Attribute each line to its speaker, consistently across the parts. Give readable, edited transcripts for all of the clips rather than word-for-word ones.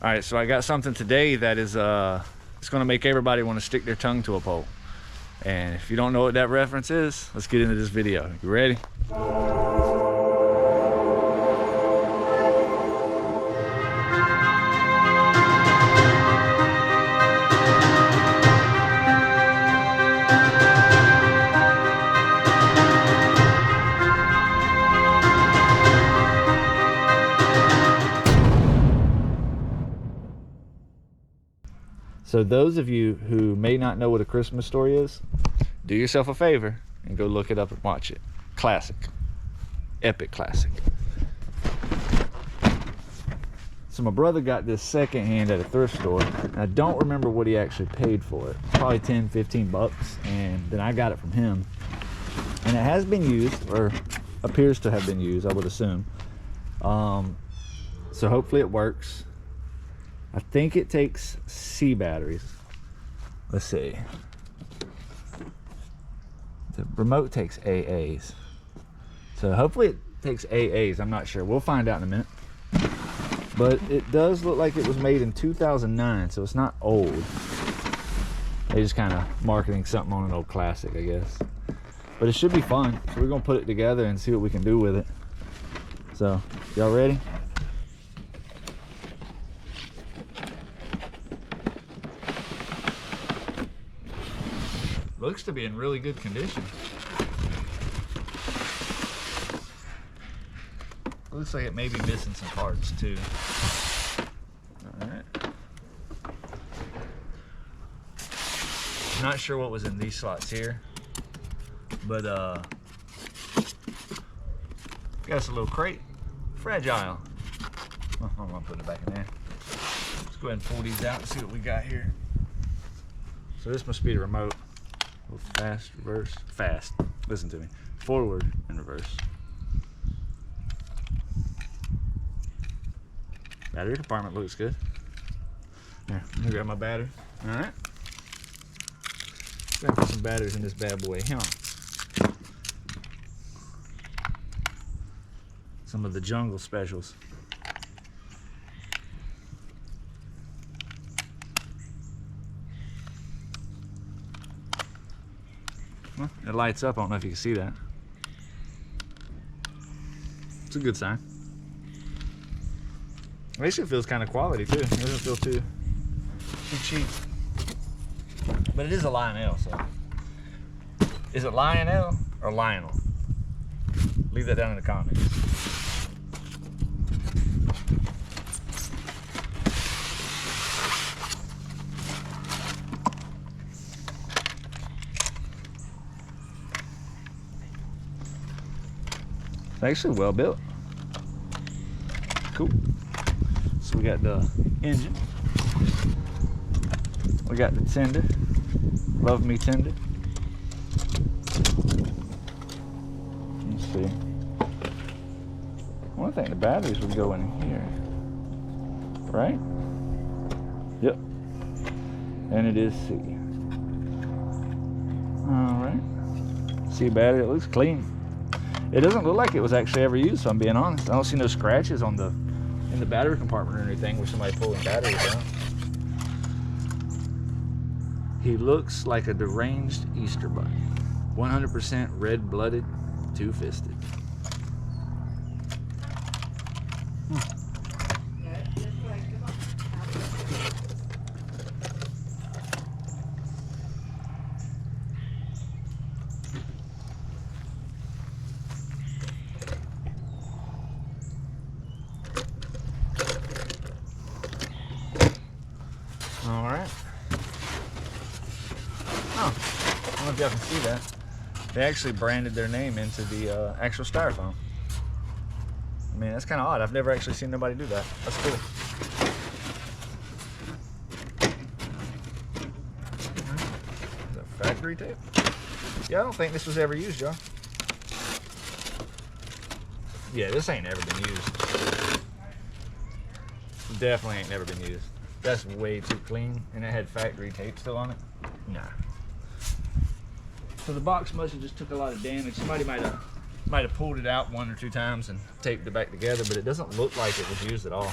Speaker 1: All right, so I got something today that is it's gonna make everybody want to stick their tongue to a pole. And if you don't know what that reference is, let's get into this video. You ready? So those of you who may not know what A Christmas Story is, do yourself a favor and go look it up and watch it. Classic. Epic classic. So my brother got this secondhand at a thrift store, and I don't remember what he actually paid for it. Probably 10, 15 bucks, and then I got it from him. And it has been used, or appears to have been used, I would assume. So hopefully it works. I think it takes C batteries. Let's see. The remote takes AAs. So hopefully it takes AAs. I'm not sure. We'll find out in a minute. But it does look like it was made in 2009, so it's not old. They just kind of marketing something on an old classic, I guess. But it should be fun. So we're going to put it together and see what we can do with it. So, y'all ready? Looks to be in really good condition. Looks like it may be missing some parts too. Alright. Not sure what was in these slots here, but got us a little crate. Fragile. Oh, I'm gonna put it back in there. Let's go ahead and pull these out and see what we got here. So this must be the remote. Fast, reverse, fast. Listen to me. Forward and reverse. Battery compartment looks good. Here, let me grab my battery. All right. Gonna put some batteries in this bad boy. Here. Some of the jungle specials. Well, it lights up. I don't know if you can see that. It's a good sign. At least it feels kind of quality too. It doesn't feel too cheap. But it is a Lionel, so. Is it Lionel or Lionel? Leave that down in the comments. It's actually well built. Cool. So we got the engine. We got the tender. Love me tender. Let's see. I think the batteries would go in here. Right? Yep. And it is C. Alright. C battery, it looks clean. It doesn't look like it was actually ever used, if I'm being honest. I don't see no scratches on in the battery compartment or anything where somebody pulling batteries out. He looks like a deranged Easter bunny. 100% red-blooded, two-fisted. All right. Oh, I don't know if y'all can see that. They actually branded their name into the actual styrofoam. I mean, that's kind of odd. I've never actually seen nobody do that. That's cool. Is that factory tape? Yeah, I don't think this was ever used, y'all. Yeah, this ain't never been used. Definitely ain't never been used. That's way too clean, and it had factory tape still on it. Nah. So the box must have just took a lot of damage. Somebody might have pulled it out 1 or 2 times and taped it back together, but it doesn't look like it was used at all.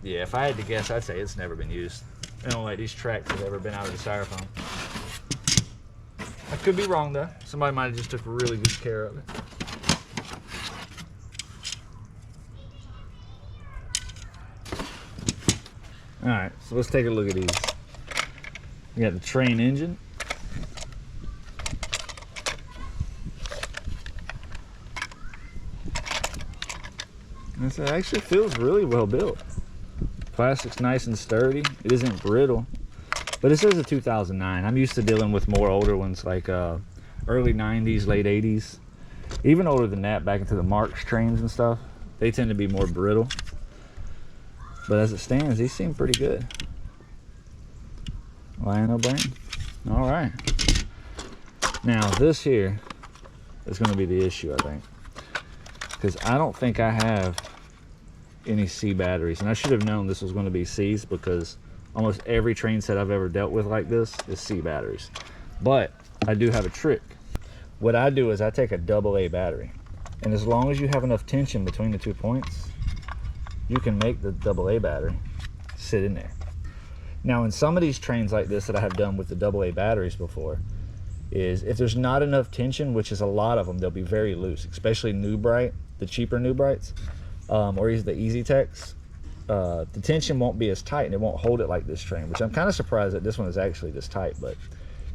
Speaker 1: Yeah, if I had to guess, I'd say it's never been used. I don't like these tracks have ever been out of the styrofoam. I could be wrong though. Somebody might have just took really good care of it. All right, so let's take a look at these. We got the train engine. This actually feels really well built. Plastic's nice and sturdy. It isn't brittle, but it says a 2009. I'm used to dealing with more older ones, like early 90s, late 80s, even older than that, back into the Marx trains and stuff. They tend to be more brittle, but as it stands, these seem pretty good. Lionel brand. All right. Now this here is going to be the issue, I think, because I don't think I have any C batteries, and I should have known this was going to be C's, because almost every train set I've ever dealt with like this is C batteries. But I do have a trick. What I do is I take a AA battery, and as long as you have enough tension between the 2 points, you can make the AA battery sit in there. Now in some of these trains like this that I have done with the AA batteries before, is if there's not enough tension, which is a lot of them, they'll be very loose, especially New Bright, the cheaper New Brights, or either the Easy Techs. The tension won't be as tight and it won't hold it like this train, which I'm kind of surprised that this one is actually this tight. But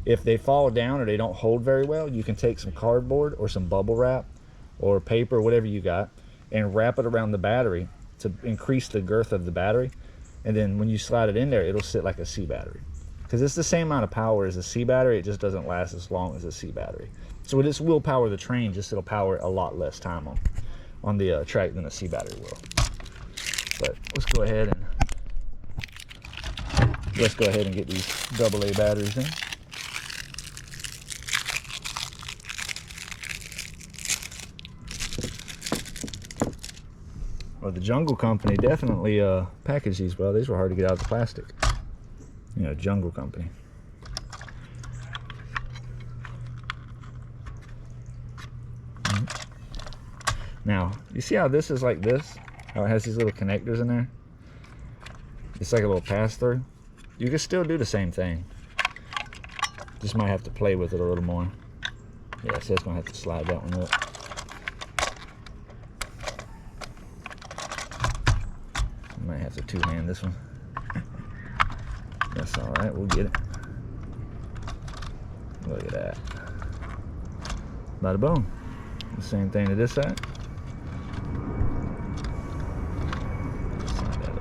Speaker 1: if they fall down or they don't hold very well, you can take some cardboard or some bubble wrap or paper, whatever you got, and wrap it around the battery to increase the girth of the battery. And then when you slide it in there, it'll sit like a C battery, because it's the same amount of power as a C battery. It just doesn't last as long as a C battery. So this will power the train, just it'll power it a lot less time on the track than a C battery will. But let's go ahead and get these AA batteries in. Well, the Jungle Company definitely packaged these well. These were hard to get out of the plastic. You know, Jungle Company. Now, you see how this is like this? How it has these little connectors in there? It's like a little pass-through. You can still do the same thing. Just might have to play with it a little more. Yeah, so it's gonna have to slide that one up. I might have to two-hand this one. That's all right, we'll get it. Look at that. Bada boom. The same thing to this side. Slide that up.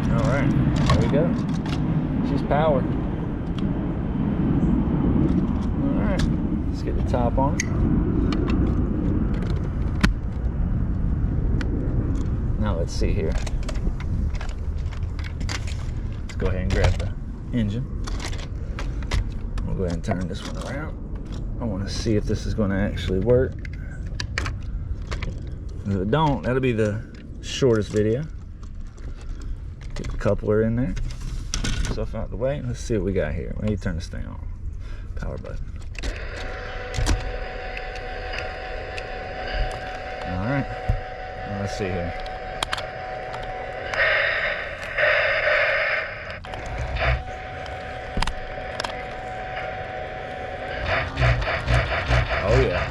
Speaker 1: All right, there we go. She's powered. All right, let's get the top on it. Now let's see here. Let's go ahead and grab the engine. We'll go ahead and turn this one around. I want to see if this is going to actually work. If it don't, that'll be the shortest video. Get the coupler in there. Stuff out the way. Let's see what we got here. We need to turn this thing on. Power button. All right. Now let's see here. Oh yeah.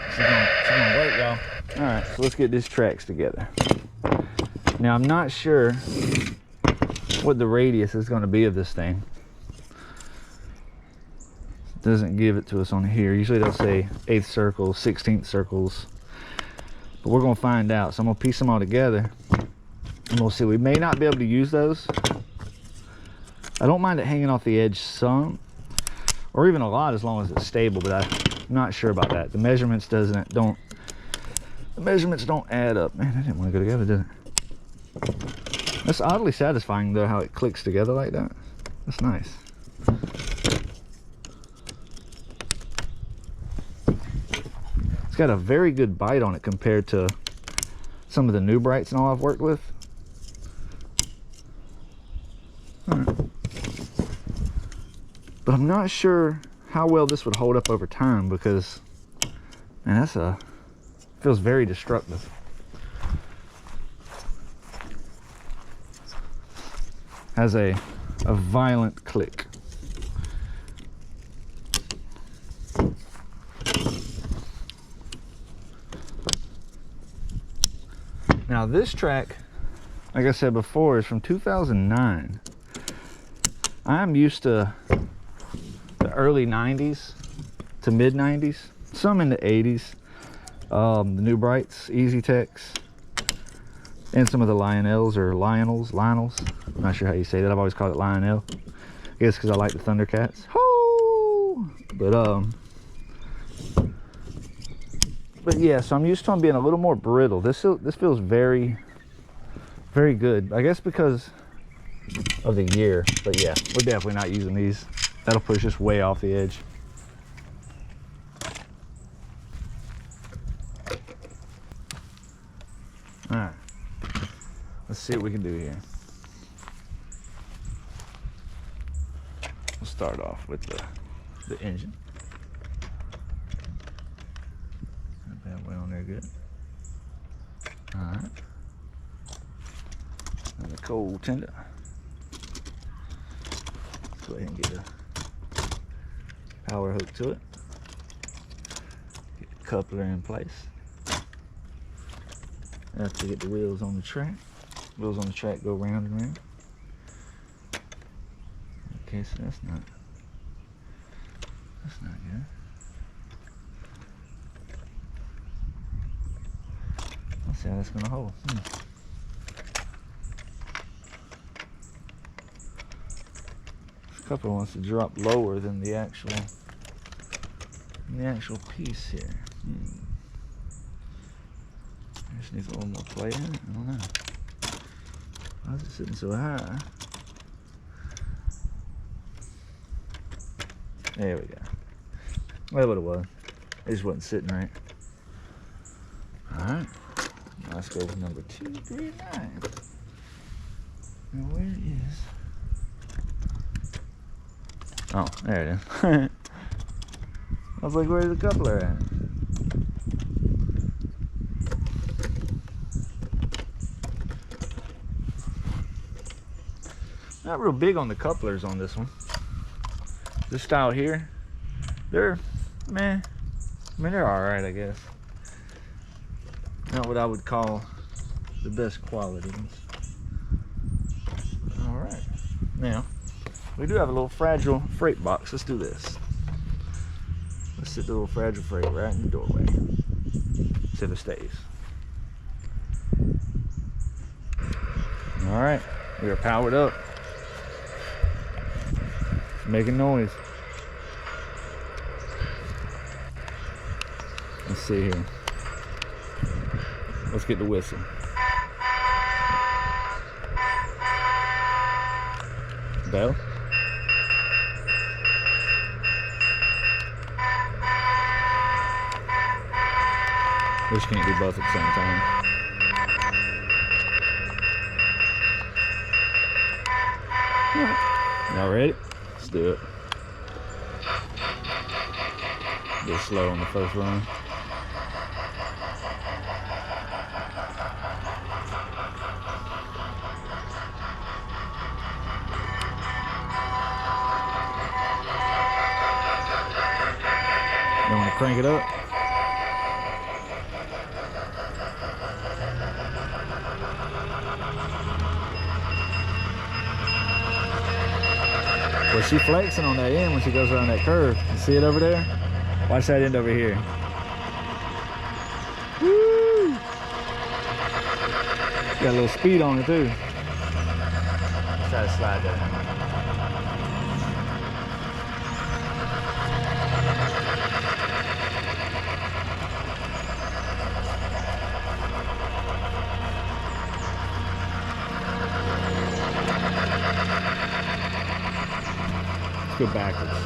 Speaker 1: She's gonna work, y'all. All right, so let's get these tracks together. Now I'm not sure what the radius is going to be of this thing. It doesn't give it to us on here. Usually they'll say 1/8 circles, 16th circles, but we're going to find out. So I'm going to piece them all together and we'll see. We may not be able to use those. I don't mind it hanging off the edge some, or even a lot, as long as it's stable, but I'm not sure about that. The measurements don't add up. Man, that didn't want to go together, did it? That's oddly satisfying though, how it clicks together like that. That's nice. It's got a very good bite on it compared to some of the new brights and all I've worked with. Alright. But I'm not sure how well this would hold up over time because, man, feels very destructive. Has a violent click. Now this track, like I said before, is from 2009. I'm used to the early 90s to mid 90s, some in the 80s. The new brights, Easy Techs, and some of the Lionels or Lionels. I'm not sure how you say that. I've always called it Lionel. I guess because I like the Thundercats. Ho! But yeah, so I'm used to them being a little more brittle. This feels very, very good. I guess because of the year. But yeah, we're definitely not using these. That'll push us way off the edge. All right, let's see what we can do here. We'll start off with the engine. That way on there good. All right, and the coal tender. Let's go ahead and get a power hook to it. Get the coupler in place. I have to get the wheels on the track. Wheels on the track go round and round. Okay, so that's not good. Let's see how that's gonna hold. This coupler wants to drop lower than the actual piece here. Just needs a little more play in it. I don't know. Why is it sitting so high? There we go. That's what it was. It just wasn't sitting right. Alright. Now let's go with number 239. Now where is... Oh, there it is. I was like, where's the coupler at? Not real big on the couplers on this one. This style here, they're meh. I mean, they're alright, I guess. Not what I would call the best quality ones. Alright. Now, we do have a little fragile freight box. Let's do this. Let's sit the little fragile freight right in the doorway. See if it stays. Alright, we are powered up. Making noise. Let's see here. Let's get the whistle. Bell. We just can't do both at the same time. Y'all ready? Let's do it. A bit slow on the first run. You want to crank it up? Well, she flexing on that end when she goes around that curve. You see it over there? Watch that end over here. Woo! Got a little speed on it too. Let's try to slide that in. Go backwards.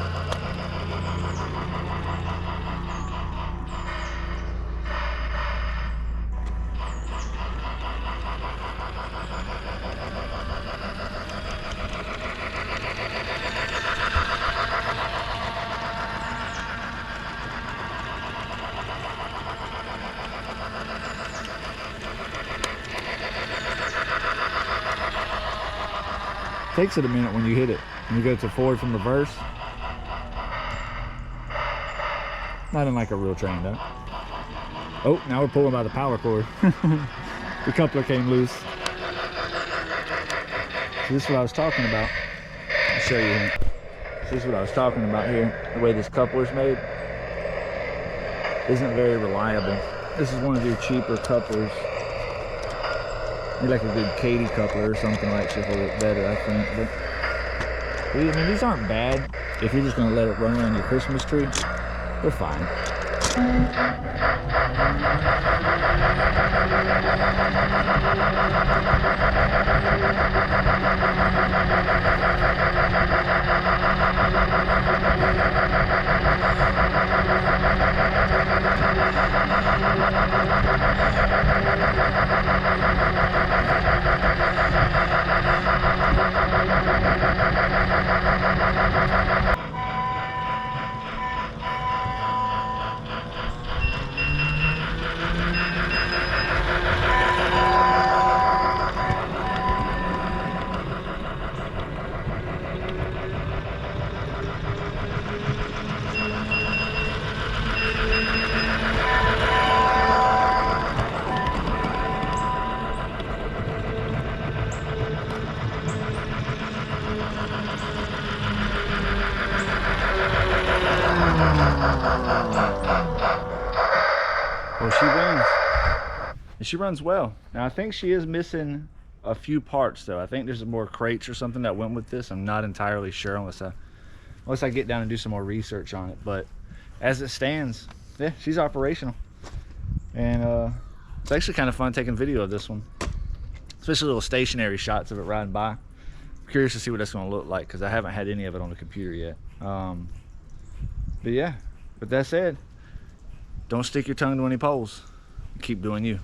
Speaker 1: Takes it a minute when you hit it. When you go to forward from reverse. Not in like a real train though. Oh, now we're pulling by the power cord. The coupler came loose. So this is what I was talking about. I'll show you here. This is what I was talking about here. The way this coupler's made isn't very reliable. This is one of their cheaper couplers. Maybe like a good Katie coupler or something like that will look better, I think. But I mean, these aren't bad if you're just gonna let it run around your Christmas tree. They're fine. Well, she runs. And she runs well. Now, I think she is missing a few parts, though. I think there's more crates or something that went with this. I'm not entirely sure unless I get down and do some more research on it. But as it stands, yeah, she's operational. And it's actually kind of fun taking video of this one. Especially little stationary shots of it riding by. I'm curious to see what that's going to look like because I haven't had any of it on the computer yet. But yeah, with that said, don't stick your tongue to any poles. Keep doing you.